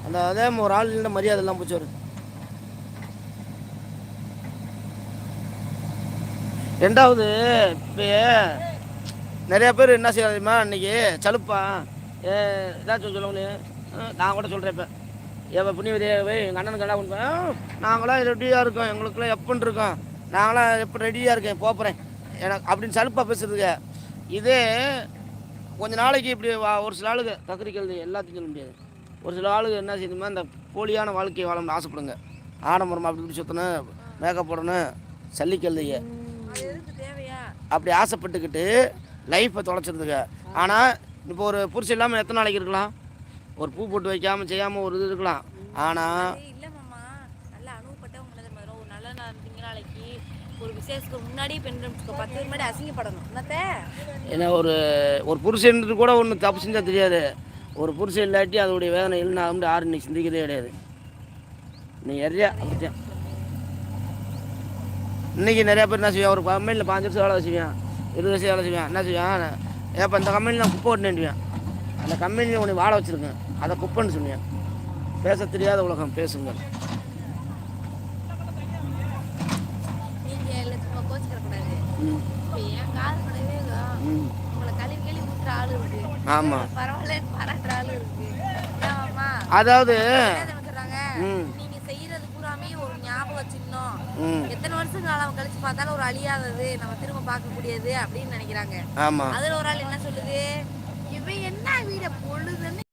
அந்த அதே ஒரு ஆள் இல்லைன்னா மரியாதை எல்லாம் போச்சு வரும். ரெண்டாவது இப்போ நிறையா பேர் என்ன செய்யறாதுமா அன்றைக்கி சலுப்பா ஏதாச்சும் சொல்லுவாங்களே, நான் கூட சொல்கிறேன். இப்போ எப்போ புண்ணியவதியாகவே எங்கள் அண்ணனுக்கு எல்லாம் கொடுப்பேன், நாங்களாம் ரெடியாக இருக்கோம், எங்களுக்குலாம் எப்போன்னு இருக்கோம், நாங்களாம் எப்போ ரெடியாக இருக்கேன் போகிறேன் எனக்கு அப்படின்னு சலுப்பாக பேசுறதுக்கு. இதே கொஞ்ச நாளைக்கு இப்படி ஒரு சில ஆளுங்க தக்கரிக்கிறது எல்லாத்தையும் சொல்ல முடியாது. ஒரு சில ஆளுங்க என்ன செய்யணுமா, இந்த போலியான வாழ்க்கையை வாழணும்னு ஆசைப்படுங்க. ஆடம்பரமாக அப்படி இப்படி சுற்றணும், மேக்கப் போடணும், சல்லிக்கல்லையே அப்படி ஆசைப்பட்டுக்கிட்டு லைஃப்பை தொலைச்சிருதுங்க. ஆனால் இப்போ ஒரு புருஷன் இல்லாமல் எத்தனை நாளைக்கு இருக்கலாம்? ஒரு பூ போட்டு வைக்காமல் செய்யாமல் ஒரு இது இருக்கலாம். ஆனால் ஒரு விசேஷத்துக்கு முன்னாடி பெண் 10 பேர் முன்னாடி அசிங்கப்படணும். ஏன்னா ஒரு புருஷன் கூட ஒன்று தப்பு செஞ்சால் தெரியாது. ஒரு புருஷன் இல்லாட்டி அதோடைய வேதனை இல்லைன்னா வந்து யாரும் இன்னைக்கு சிந்திக்கிறதே கிடையாது. நீ நிறையா அப்படித்தான் இன்றைக்கி நிறையா பேர் என்ன செய்வான், ஒரு கம்பெனியில் 5 வருஷம் வேலை செய்வான், 20 வருஷம் வேலை செய்வான். என்ன செய்வான், ஏப்போ இந்த கம்பெனியில் நான் குப்பை ஓட்டினேன்டுவேன், அந்த கம்பெனியில் உன்னை வாழ வச்சுருக்கேன், அதை குப்பைன்னு சொன்னேன். பேச தெரியாத உலகம் பேசுங்க. ஆமாம், அதாவது எத்தனை வருஷம் காலம் கழிச்சு பார்த்தாலும் ஒரு அழியாதது, நம்ம திரும்ப பார்க்கக்கூடியது அப்படின்னு நினைக்கிறாங்க. ஆமா, அதுல ஒரு ஆள் என்ன சொல்லுது, இவன் என்ன வீட பொழுதுன்னு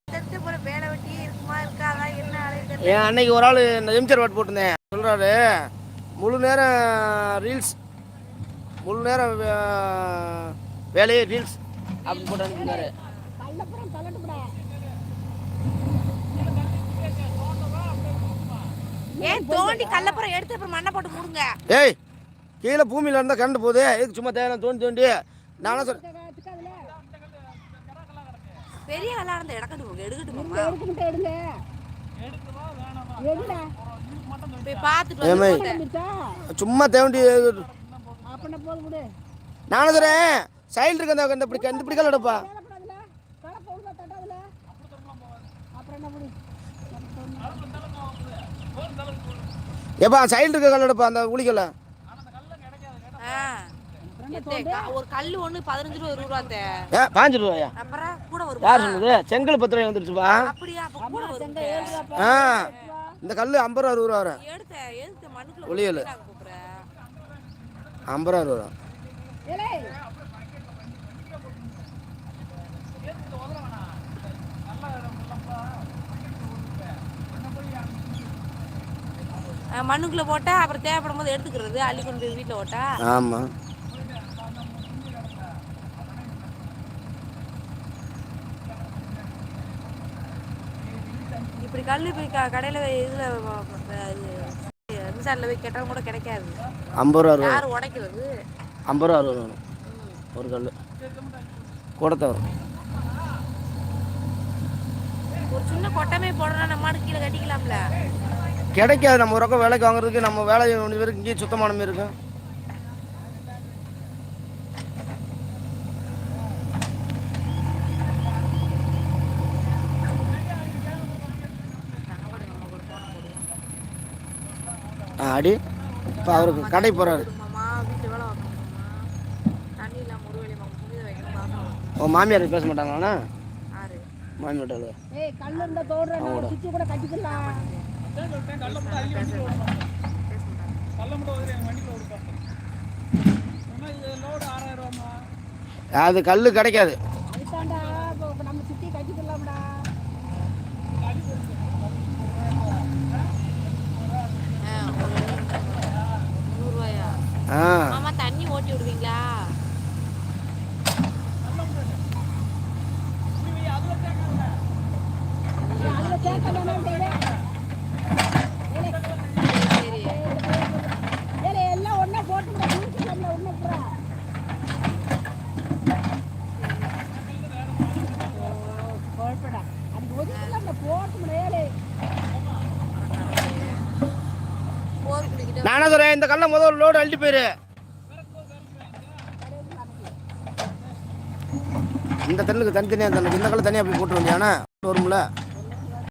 போற வேலை வெட்டியே இருக்குமா இருக்காதா என்ன அழைக்கிறது. ஏன் அன்னைக்கு ஒரு ஆள் இந்த எம்ஜிஆர் வாட் போட்டிருந்தேன் சொல்றாரு, முழு நேரம் ரீல்ஸ், முழு நேரம் வேலையே ரீல்ஸ் அப்படின்னு போட்டு அனுப்பினாரு. ஏன் தோண்டி கல்லப்புறம் எடுத்து அப்புறம் மண்ணை போட்டு மூடுங்க. ஏய், கீழே பூமியில இருந்தா கரண்ட் போகுது, எதுக்கு சும்மா தேவையான தோண்டி தோண்டி நானும் சொல்ல. பெரிய கல்லா இருந்தா எடுக்கட்டு போங்க, எடுக்கட்டு போங்க, போய் பார்த்துட்டு சும்மா தேவண்டி நானும் சொல்றேன். சைல்டு இருக்கு அந்த இப்படி கல் எடுப்பா. எப்பா சைல்டு இருக்க கல் எடுப்பா, அந்த உளிக்கல ஒரு கல்லு ஒண்ணு 15 ரூபா 20 ரூபா. 5 ரூபாயா? அப்புறம் கூட வரும். யார் சொன்னது? செங்கல் 10 ரூபாய் வந்துருச்சுப்பா. அப்படியே அப்ப கூட வரும். இந்த கல்லு 50 ரூபா 60 ரூபா வரும். எடுத்து மண்ணுக்குள்ள ஒளியல 50 ரூபா வரும். மண்ணுக்குள்ள போட்டா அப்புறம் தேவைப்படும் போது எடுத்துக்கிறது, அள்ளி கொண்டு போய் வீட்டுல போட்டா. ஆமா, இப்படி கல்லு போய் கடையில இதுல மின்சாரில் போய் கேட்டாலும் கூட கிடைக்காது. 50 ரூபா யாரும் உடைக்கிறது? 50 ரூபா வரும் ஒரு கல் கூடத்த வரும். ஒரு சின்ன கொட்டமே போடணும், நம்ம கீழே கட்டிக்கலாம்ல. கிடைக்காது. நம்ம ஒரு பக்கம் வேலைக்கு வாங்குறதுக்கு நம்ம வேலை இருக்கு, இங்கே சுத்தமானமே இருக்கும். அடி இப்போ அவருக்கு கடை போகிறாரு. ஓ, மாமியார் பேச மாட்டாங்களாண்ணா? மாமியார் அது கல்லு கிடைக்காது. தண்ணி ஓட்டி விடுவீங்களா? நானே சொல்றேன், இந்த கல்ல முதல் லோடு அள்ளி போயிரு. இந்த தண்ணுக்கு தனித்தனியாக தண்ணுக்கு இந்த கல்ல தனியாக போய் போட்டு வந்தியானா வரும்ல.